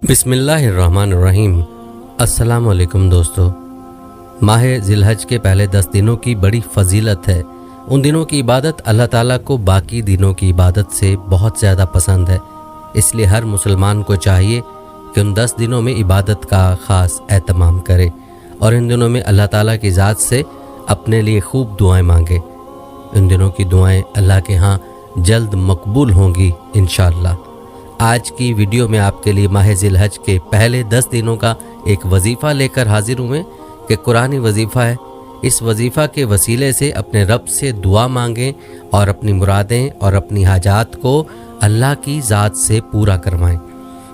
बिस्मिल्लाहिर्रहमानिर्रहीम। अस्सलाम वालेकुम दोस्तों। माह ज़िलहज के पहले 10 दिनों की बड़ी फजीलत है। उन दिनों की इबादत अल्लाह ताला को बाकी दिनों की इबादत से बहुत ज़्यादा पसंद है, इसलिए हर मुसलमान को चाहिए कि उन 10 दिनों में इबादत का ख़ास एहतमाम करे और इन दिनों में अल्लाह ताला की ज़ात से अपने लिए खूब दुआएं मांगे। इन दिनों की दुआएं अल्लाह के यहाँ जल्द मकबूल होंगी इंशाअल्लाह। आज की वीडियो में आपके लिए माह ज़िलहज के पहले 10 दिनों का एक वजीफ़ा लेकर हाजिर हूँ मैं कि कुरानी वजीफ़ा है। इस वजीफ़ा के वसीले से अपने रब से दुआ मांगें और अपनी मुरादें और अपनी हाजात को अल्लाह की ज़ात से पूरा करवाएं।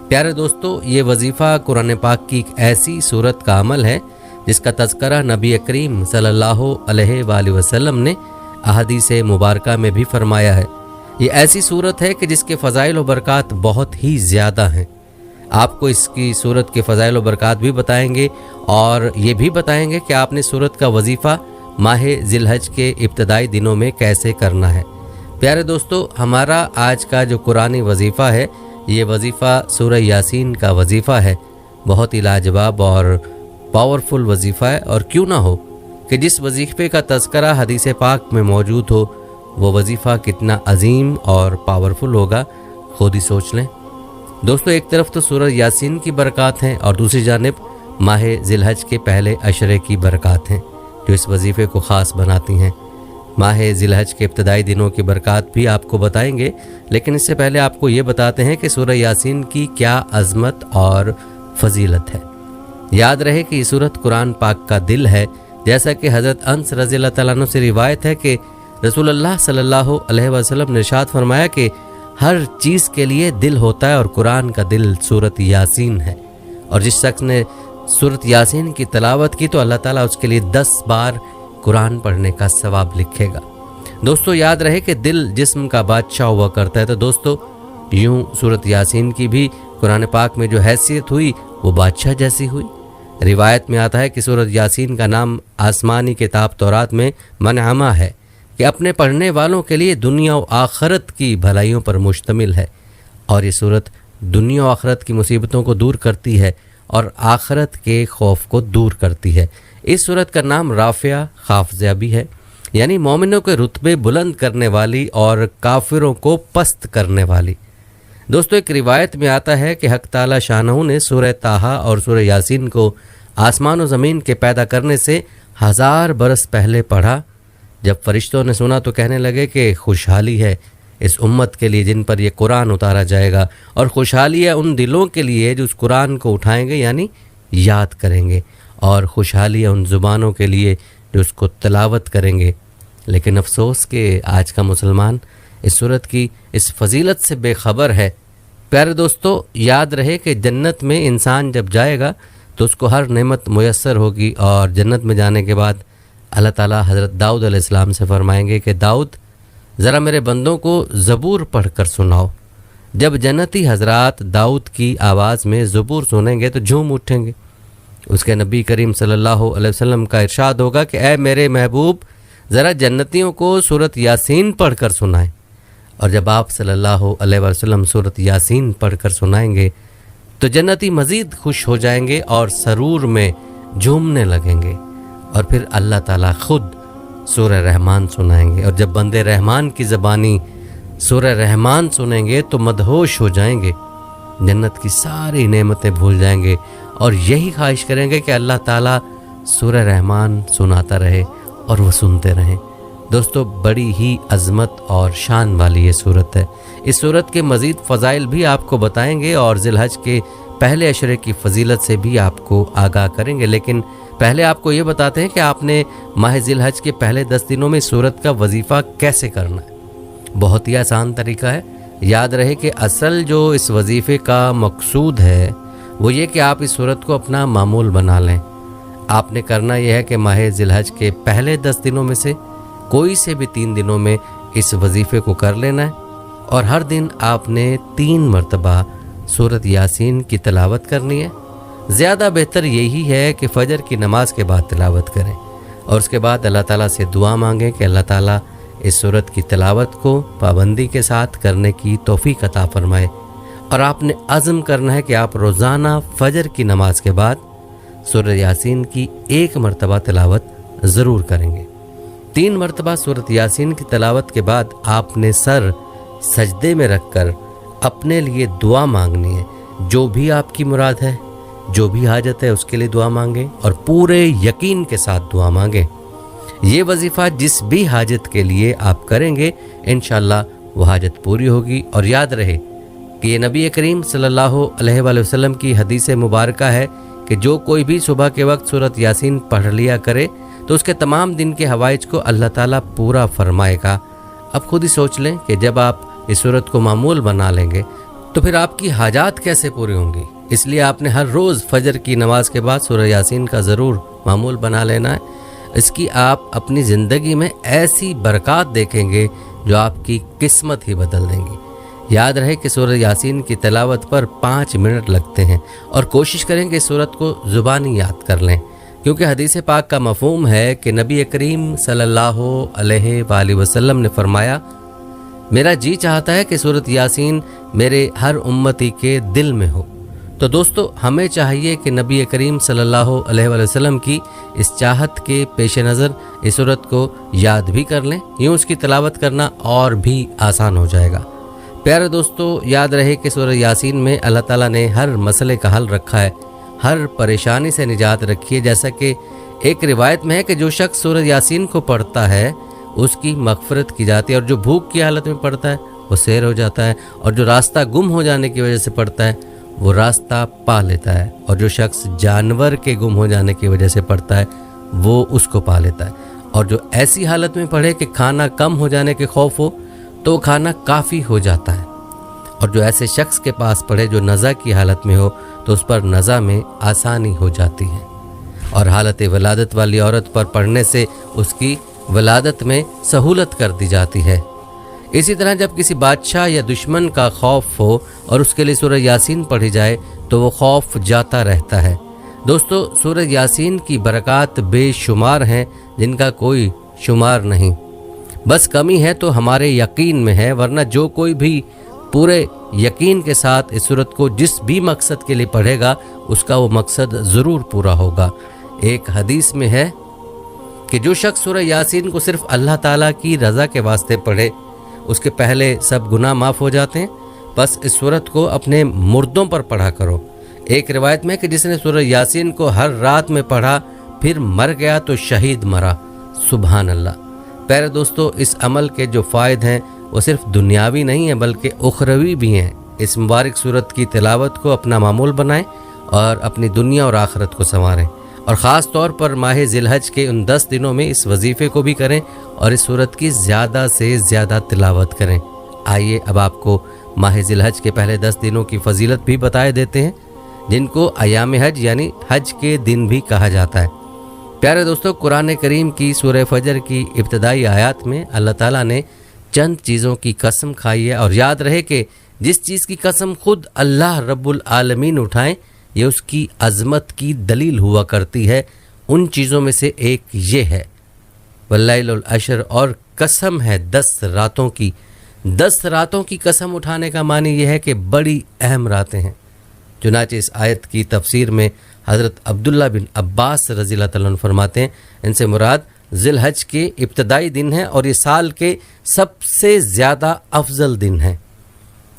प्यारे दोस्तों, ये वजीफ़ा कुरान पाक की एक ऐसी सूरत का अमल है जिसका तज़करा नबी करीम सल्लल्लाहु अलैहि वसल्लम ने अहादीस मुबारका में भी फरमाया है। ये ऐसी सूरत है कि जिसके फ़ज़ाइल व बरक़ात बहुत ही ज़्यादा हैं। आपको इसकी सूरत के फ़ज़ाइल व बरक़ात भी बताएंगे और ये भी बताएंगे कि आपने सूरत का वजीफ़ा माह ज़िलहज के इब्तदाई दिनों में कैसे करना है। प्यारे दोस्तों, हमारा आज का जो कुरानी वजीफ़ा है, ये वजीफ़ा सूरह यासीन का वजीफ़ा है। बहुत ही लाजवाब और पावरफुल वजीफ़ा है, और क्यों ना हो कि जिस वजीफ़े का तज़करा हदीस पाक में मौजूद हो, वो वजीफ़ा कितना अजीम और पावरफुल होगा, खुद ही सोच लें। दोस्तों, एक तरफ तो सूरह यासीन की बरक़ात हैं और दूसरी जानिब माह ज़िलहज के पहले अशरे की बरक़ात हैं जो इस वजीफ़े को ख़ास बनाती हैं। माह ज़िलहज के इब्तदाई दिनों की बरक़ात भी आपको बताएंगे, लेकिन इससे पहले आपको ये बताते हैं कि सूरह यासीन की क्या अज़मत और फजीलत है। याद रहे कि ये सूरत कुरान पाक का दिल है। जैसा कि हज़रत अनस रज़ियल्लाहु तआला अन्हु से रिवायत है कि रसूलुल्लाह सल्लल्लाहु अलैहि वसल्लम ने इरशाद फरमाया कि हर चीज़ के लिए दिल होता है और कुरान का दिल सूरत यासीन है, और जिस शख्स ने सूरत यासीन की तिलावत की तो अल्लाह ताला उसके लिए 10 बार कुरान पढ़ने का सवाब लिखेगा। दोस्तों, याद रहे कि दिल जिस्म का बादशाह हुआ करता है। तो दोस्तों, यूं सूरत यासीन की भी कुरान पाक में जो हैसियत हुई वो बादशाह जैसी हुई। रिवायत में आता है कि सूरत यासीन का नाम आसमानी किताब तौरात में मनअमा है कि अपने पढ़ने वालों के लिए दुनिया और आखरत की भलाइयों पर मुश्तमिल है, और ये सूरत दुनिया और आखरत की मुसीबतों को दूर करती है और आखरत के खौफ को दूर करती है। इस सूरत का नाम राफ़िया खाफ़ज़ा भी है, यानी मोमिनों के रुतबे बुलंद करने वाली और काफिरों को पस्त करने वाली। दोस्तों, एक रिवायत में आता है कि हक़ ताला शानहू ने सूरह ताहा और सूरह यासीन को आसमान और ज़मीन के पैदा करने से 1000 बरस पहले पढ़ा। जब फरिश्तों ने सुना तो कहने लगे कि खुशहाली है इस उम्मत के लिए जिन पर यह कुरान उतारा जाएगा, और खुशहाली है उन दिलों के लिए जो उस कुरान को उठाएंगे यानी याद करेंगे, और खुशहाली है उन ज़ुबानों के लिए जो उसको तिलावत करेंगे। लेकिन अफसोस कि आज का मुसलमान इस सूरत की इस फजीलत से बेखबर है। प्यारे दोस्तों, याद रहे कि जन्नत में इंसान जब जाएगा तो उसको हर नेमत मुयस्सर होगी, और जन्नत में जाने के बाद अल्लाह ताला हज़रत दाऊद अलैहिस्सलाम से फरमाएंगे कि दाऊद, ज़रा मेरे बंदों को ज़बूर पढ़ कर सुनाओ। जब जन्नती हज़रात दाऊद की आवाज़ में ज़बूर सुनेंगे तो झूम उठेंगे। उसके नबी करीम सल्लल्लाहु अलैहि वसल्लम का इरशाद होगा कि ऐ मेरे महबूब, ज़रा जन्नतियों को सूरत यासीन पढ़ कर सुनाएं। और जब आप सल्लल्लाहु अलैहि वसल्लम सूरत यासीन पढ़ कर सुनाएंगे तो जन्नती मज़ीद खुश हो जाएंगे और सरूर में झूमने लगेंगे, और फिर अल्लाह ताला खुद सूरह रहमान सुनाएंगे। और जब बंदे रहमान की ज़बानी सूरह रहमान सुनेंगे तो मदहोश हो जाएंगे, जन्नत की सारी नेमतें भूल जाएंगे और यही ख्वाहिश करेंगे कि अल्लाह ताला सूरह रहमान सुनाता रहे और वो सुनते रहें। दोस्तों, बड़ी ही अज़मत और शान वाली ये सूरत है। इस सूरत के मज़ीद फ़ज़ाइल भी आपको बताएंगे और ज़िलहज के पहले अशरे की फजीलत से भी आपको आगाह करेंगे। लेकिन पहले आपको ये बताते हैं कि आपने माह ज़िलहज के पहले 10 दिनों में सूरत का वजीफ़ा कैसे करना है। बहुत ही आसान तरीका है। याद रहे कि असल जो इस वजीफ़े का मकसूद है वो ये कि आप इस सूरत को अपना मामूल बना लें। आपने करना यह है कि माह ज़िलहज के पहले 10 दिनों में से कोई से भी 3 दिनों में इस वजीफ़े को कर लेना है, और हर दिन आपने 3 मरतबा सूरत यासीन की तिलावत करनी है। ज़्यादा बेहतर यही है कि फ़जर की नमाज के बाद तिलावत करें, और उसके बाद अल्लाह ताला से दुआ मांगें कि अल्लाह ताला इस सूरत की तिलावत को पाबंदी के साथ करने की तौफीक अता फरमाए, اور آپ نے عزم کرنا ہے کہ آپ روزانہ فجر کی نماز کے بعد سورہ یاسین کی 1 مرتبہ تلاوت ضرور کریں گے۔ 3 مرتبہ سورۃ یاسین کی تلاوت کے بعد آپ نے سر سجدے میں رکھ کر اپنے لیے دعا مانگنی ہے۔ جو بھی آپ کی مراد ہے، جو بھی حاجت ہے، اس کے لیے دعا مانگیں اور پورے یقین کے ساتھ دعا مانگیں۔ یہ وظیفہ جس بھی حاجت کے لیے آپ کریں گے انشاءاللہ وہ حاجت پوری ہوگی۔ اور یاد رہے کہ یہ نبی کریم صلی اللہ علیہ وآلہ وسلم کی حدیث مبارکہ ہے کہ جو کوئی بھی صبح کے وقت سورۃ یاسین پڑھ لیا کرے تو اس کے تمام دن کے حوائج کو اللہ تعالیٰ پورا فرمائے گا۔ اب خود ہی سوچ لیں کہ جب آپ اس سورت کو معمول بنا لیں گے تو پھر آپ کی حاجات کیسے پوری ہوں گی۔ اس لیے آپ نے ہر روز فجر کی نماز کے بعد سورہ یاسین کا ضرور معمول بنا لینا ہے۔ اس کی آپ اپنی زندگی میں ایسی برکات دیکھیں گے جو آپ کی قسمت ہی بدل دیں گی۔ یاد رہے کہ سورہ یاسین کی تلاوت پر 5 منٹ لگتے ہیں اور کوشش کریں کہ اس سورت کو زبانی یاد کر لیں، کیونکہ حدیث پاک کا مفہوم ہے کہ نبی کریم صلی اللہ علیہ وآلہ وسلم نے فرمایا، میرا جی چاہتا ہے کہ سورۃ یاسین میرے ہر امتی کے دل میں ہو۔ تو دوستو ہمیں چاہیے کہ نبی کریم صلی اللہ علیہ وآلہ وسلم کی اس چاہت کے پیش نظر اس سورت کو یاد بھی کر لیں، یوں اس کی تلاوت کرنا اور بھی آسان ہو جائے گا۔ پیارے دوستو یاد رہے کہ سورہ یاسین میں اللہ تعالیٰ نے ہر مسئلے کا حل رکھا ہے، ہر پریشانی سے نجات رکھی ہے۔ جیسا کہ ایک روایت میں ہے کہ جو شخص سورہ یاسین کو پڑھتا ہے اس کی مغفرت کی جاتی ہے، اور جو بھوک کی حالت میں پڑھتا ہے وہ سیر ہو جاتا ہے، اور جو راستہ گم ہو جانے کی وجہ سے پڑھتا ہے وہ راستہ پا لیتا ہے، اور جو شخص جانور کے گم ہو جانے کی وجہ سے پڑھتا ہے وہ اس کو پا لیتا ہے، اور جو ایسی حالت میں پڑھے کہ کھانا کم ہو جانے کے خوف ہو تو کھانا کافی ہو جاتا ہے، اور جو ایسے شخص کے پاس پڑھے جو نزع کی حالت میں ہو تو اس پر نزع میں آسانی ہو جاتی ہے، اور حالت ولادت والی عورت پر پڑھنے سے اس کی ولادت میں سہولت کر دی جاتی ہے۔ اسی طرح جب کسی بادشاہ یا دشمن کا خوف ہو اور اس کے لیے سورہ یاسین پڑھی جائے تو وہ خوف جاتا رہتا ہے۔ دوستو سورہ یاسین کی برکات بے شمار ہیں جن کا کوئی شمار نہیں، بس کمی ہے تو ہمارے یقین میں ہے، ورنہ جو کوئی بھی پورے یقین کے ساتھ اس سورت کو جس بھی مقصد کے لیے پڑھے گا اس کا وہ مقصد ضرور پورا ہوگا۔ ایک حدیث میں ہے کہ جو شخص سورہ یاسین کو صرف اللہ تعالیٰ کی رضا کے واسطے پڑھے اس کے پہلے سب گناہ معاف ہو جاتے ہیں، بس اس سورت کو اپنے مردوں پر پڑھا کرو۔ ایک روایت میں کہ جس نے سورہ یاسین کو ہر رات میں پڑھا پھر مر گیا تو شہید مرا۔ سبحان اللہ۔ پیارے دوستو اس عمل کے جو فائد ہیں وہ صرف دنیاوی نہیں ہیں بلکہ اخروی بھی ہیں۔ اس مبارک سورت کی تلاوت کو اپنا معمول بنائیں اور اپنی دنیا اور آخرت کو سنواریں، اور خاص طور پر ماہ ذی الحج کے ان 10 دنوں میں اس وظیفے کو بھی کریں اور اس سورت کی زیادہ سے زیادہ تلاوت کریں۔ آئیے اب آپ کو ماہ ذی الحج کے پہلے 10 دنوں کی فضیلت بھی بتائے دیتے ہیں، جن کو ایام حج یعنی حج کے دن بھی کہا جاتا ہے۔ پیارے دوستو قرآن کریم کی سورہ فجر کی ابتدائی آیات میں اللہ تعالیٰ نے چند چیزوں کی قسم کھائی ہے، اور یاد رہے کہ جس چیز کی قسم خود اللہ رب العالمین اٹھائیں یہ اس کی عظمت کی دلیل ہوا کرتی ہے۔ ان چیزوں میں سے ایک یہ ہے واللیل العشر، اور قسم ہے 10 راتوں کی۔ 10 راتوں کی قسم اٹھانے کا معنی یہ ہے کہ بڑی اہم راتیں ہیں۔ چنانچہ اس آیت کی تفسیر میں حضرت عبداللہ بن عباس رضی اللہ تعالیٰ عنہ فرماتے ہیں ان سے مراد ذی الحج کے ابتدائی دن ہیں اور یہ سال کے سب سے زیادہ افضل دن ہیں۔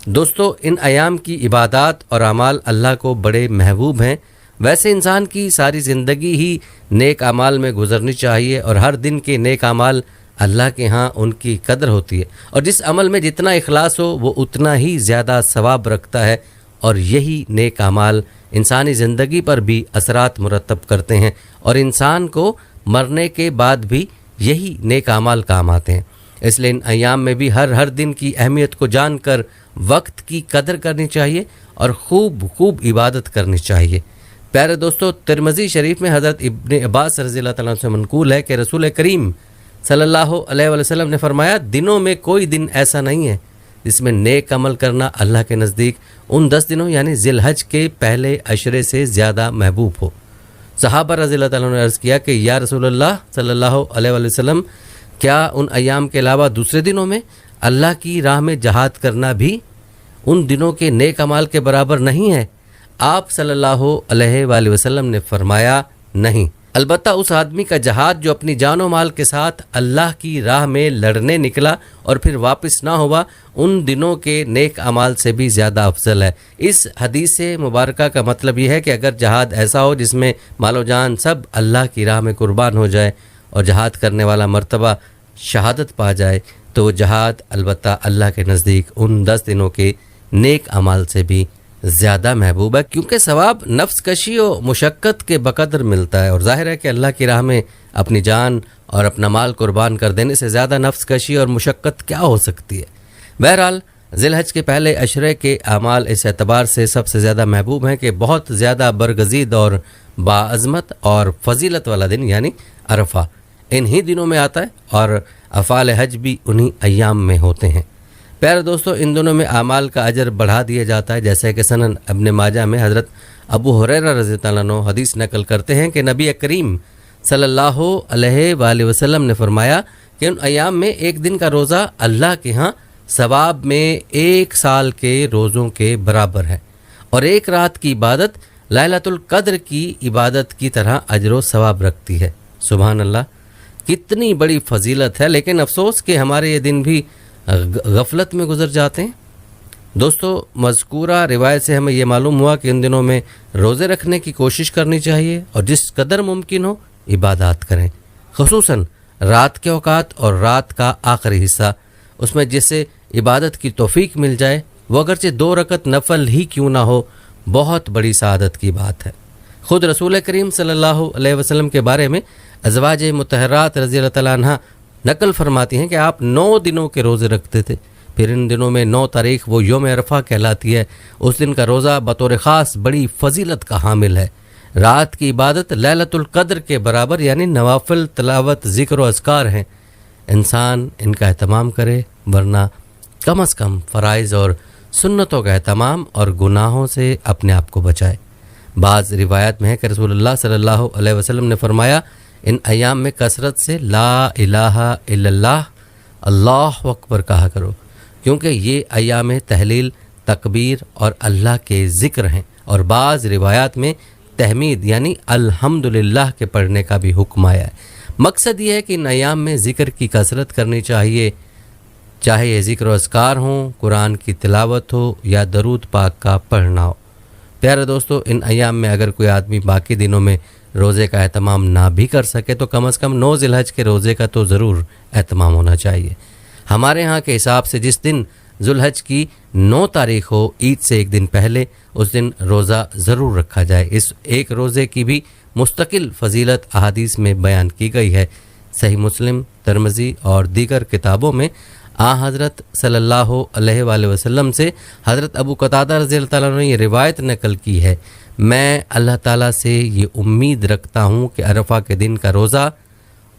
دوستو ان ایام کی عبادات اور اعمال اللہ کو بڑے محبوب ہیں۔ ویسے انسان کی ساری زندگی ہی نیک اعمال میں گزرنی چاہیے، اور ہر دن کے نیک اعمال اللہ کے ہاں ان کی قدر ہوتی ہے، اور جس عمل میں جتنا اخلاص ہو وہ اتنا ہی زیادہ ثواب رکھتا ہے، اور یہی نیک اعمال انسانی زندگی پر بھی اثرات مرتب کرتے ہیں، اور انسان کو مرنے کے بعد بھی یہی نیک اعمال کام آتے ہیں۔ اس لیے ان ایام میں بھی ہر دن کی اہمیت کو جان کر وقت کی قدر کرنی چاہیے اور خوب عبادت کرنی چاہیے۔ پیارے دوستو ترمذی شریف میں حضرت ابن عباس رضی اللہ تعالیٰ عنہ سے منقول ہے کہ رسول کریم صلی اللہ علیہ وآلہ وسلم نے فرمایا دنوں میں کوئی دن ایسا نہیں ہے جس میں نیک عمل کرنا اللہ کے نزدیک ان 10 دنوں یعنی ذی الحج کے پہلے عشرے سے زیادہ محبوب ہو۔ صحابہ رضی اللہ تعالیٰ عنہ نے عرض کیا کہ یا رسول اللہ صلی اللہ علیہ وآلہ وسلم کیا ان ایام کے علاوہ دوسرے دنوں میں اللہ کی راہ میں جہاد کرنا بھی؟ उन दिनों के नेक अमाल के बराबर नहीं है? आप सल्लल्लाहु अलैहि वसल्लम ने फरमाया, नहीं, अलबत्ता उस आदमी का जहाद जो अपनी जानो माल के साथ अल्लाह की राह में लड़ने निकला और फिर वापस ना हुआ, उन दिनों के नेक अमाल से भी ज़्यादा अफजल है। इस हदीस मुबारका का मतलब ये है कि अगर जहाद ऐसा हो जिसमें मालो जान सब अल्लाह की राह में कुर्बान हो जाए और जहाद करने वाला मर्तबा शहादत पा जाए, तो वो जहाद अलबत्ता अल्लाह के नज़दीक उन 10 दिनों के नेक अमाल से भी ज़्यादा महबूब है, क्योंकि सवाब नफ्स कशी और मुशक्क़त के बकदर मिलता है। और ज़ाहिर है कि अल्लाह की राह में अपनी जान और अपना माल कुर्बान कर देने से ज़्यादा नफ्स कशी और मुशक्क़त क्या हो सकती है। बहरहाल ज़िलहज के पहले अशरे के अमाल इस एतबार से सबसे ज़्यादा महबूब हैं कि बहुत ज़्यादा बरगज़ीद और बाअज़मत और फजीलत वाला दिन यानी अरफा इन्हीं दिनों में आता है और अफ़ाल हज भी उन्हीं अय्याम में होते हैं। प्यारे दोस्तों, इन दोनों में आमाल का अजर बढ़ा दिया जाता है, जैसे कि सनन इब्न माजा में हज़रत अबू हुरैरा रज़ियल्लाहु अन्हु हदीस नकल करते हैं कि नबी करीम सल्लल्लाहु अलैहि वसल्लम ने फरमाया कि उन अय्याम में एक दिन का रोज़ा अल्लाह के यहाँ सवाब में 1 साल के रोज़ों के बराबर है और एक रात की इबादत लैलतुल क़द्र की इबादत की तरह अजर व सवाब रखती है। सुभान अल्लाह, कितनी बड़ी फजीलत है। लेकिन अफसोस कि हमारे ये दिन भी गफलत में गुजर जाते हैं। दोस्तों, मज़कूरा रिवायत से हमें ये मालूम हुआ कि इन दिनों में रोज़े रखने की कोशिश करनी चाहिए और जिस कदर मुमकिन हो इबादत करें, ख़ुसूसन रात के औकात और रात का आखिरी हिस्सा, उसमें जिससे इबादत की तौफीक मिल जाए, वो अगरचे 2 रकत नफल ही क्यों ना हो, बहुत बड़ी सआदत की बात है। ख़ुद रसूल करीम सल्लल्लाहु अलैहि वसल्लम के बारे में अज़वाज मुतहरात रज़ियल्लाहु तआला अन्हा नकल फरमाती हैं कि आप 9 दिनों के रोज़े रखते थे। फिर इन दिनों में 9 तारीख़ वो योम अरफा कहलाती है। उस दिन का रोज़ा बतौर ख़ास बड़ी फजीलत का हामिल है। रात की इबादत लैलतुल क़द्र के बराबर यानी नवाफिल तिलावत ज़िक्र व अज़कार हैं। इंसान इनका एहतमाम करे, वरना कम अज़ कम फ़राइज़ और सुन्नतों का एहतमाम और गुनाहों से अपने आप को बचाए। बाज़ रिवायत में है कि रसूलुल्लाह सल्लल्लाहु अलैहि वसल्लम ने फरमाया, इन अय्याम में कसरत से ला इलाहा इल्लल्लाह अल्लाहु अकबर कहा करो, क्योंकि ये अय्याम तहलील, तकबीर और अल्लाह के ज़िक्र हैं। और बाज़ रिवायात में तहमीद यानी अल्हम्दुलिल्लाह के पढ़ने का भी हुक्म आया है। मकसद ये है कि इन अय्याम में ज़िक्र की कसरत करनी चाहिए, चाहे ये ज़िक्र अज़कार हों, कुरान की तिलावत हो या दरूद पाक का पढ़ना हो। प्यारे दोस्तों, इन अय्याम में अगर कोई आदमी बाकी दिनों में रोज़े का एहतमाम ना भी कर सके तो कम से कम 9 ज़िलहज के रोज़े का तो ज़रूर एहतमाम होना चाहिए। हमारे यहाँ के हिसाब से जिस दिन ज़ुल्हज की 9 तारीख़ हो, ईद से एक दिन पहले, उस दिन रोज़ा ज़रूर रखा जाए। इस एक रोज़े की भी मुस्तकिल फ़जीलत अहादीस में बयान की गई है। सही मुस्लिम, तिरमिज़ी और दीगर किताबों में हज़रत सल्लल्लाहु अलैहि वसल्लम से हज़रत अबू कतादा रज़ियल्लाहु ताला अन्हु ने ये रिवायत नकल की है, मैं अल्लाह ताला से ये उम्मीद रखता हूँ कि अरफा के दिन का रोज़ा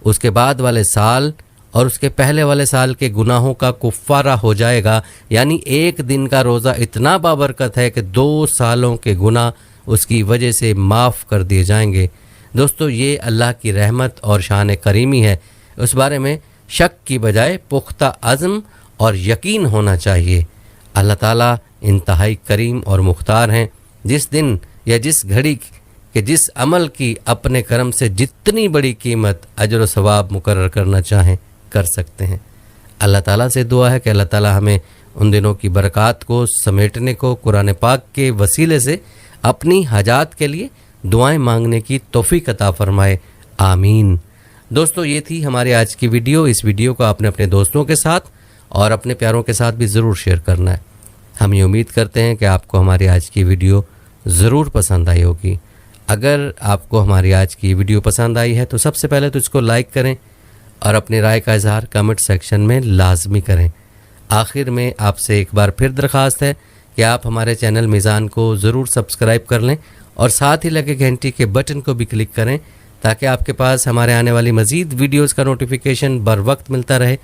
उसके बाद वाले साल और उसके पहले वाले साल के गुनाहों का कुफ़ारा हो जाएगा। यानी एक दिन का रोज़ा इतना बाबरकत है कि 2 सालों के गुनाह उसकी वजह से माफ़ कर दिए जाएंगे। दोस्तों, ये अल्लाह की रहमत और शान करीमी है। उस बारे में शक की बजाय पुख्ता अज़्म और यकीन होना चाहिए। अल्लाह ताला इंतहाई करीम और मुख्तार हैं। जिस दिन या जिस घड़ी के जिस अमल की अपने करम से जितनी बड़ी कीमत अजर व सवाब मुकर्रर करना चाहें कर सकते हैं। अल्लाह ताला से दुआ है कि अल्लाह ताला हमें उन दिनों की बरक़ात को समेटने को कुरान पाक के वसीले से अपनी हाजात के लिए दुआएं मांगने की तौफीक अता फरमाए, आमीन। दोस्तों, ये थी हमारी आज की वीडियो। इस वीडियो को आपने अपने दोस्तों के साथ और अपने प्यारों के साथ भी ज़रूर शेयर करना है। हम ये उम्मीद करते हैं कि आपको हमारी आज की वीडियो ज़रूर पसंद आई होगी। अगर आपको हमारी आज की वीडियो पसंद आई है तो सबसे पहले तो इसको लाइक करें और अपनी राय का इजहार कमेंट सेक्शन में लाजमी करें। आखिर में आपसे एक बार फिर दरख्वास्त है कि आप हमारे चैनल मीज़ान को ज़रूर सब्सक्राइब कर लें और साथ ही लगे घंटी के बटन को भी क्लिक करें ताकि आपके पास हमारे आने वाली मज़ीद वीडियोज़ का नोटिफिकेशन बर वक्त मिलता रहे।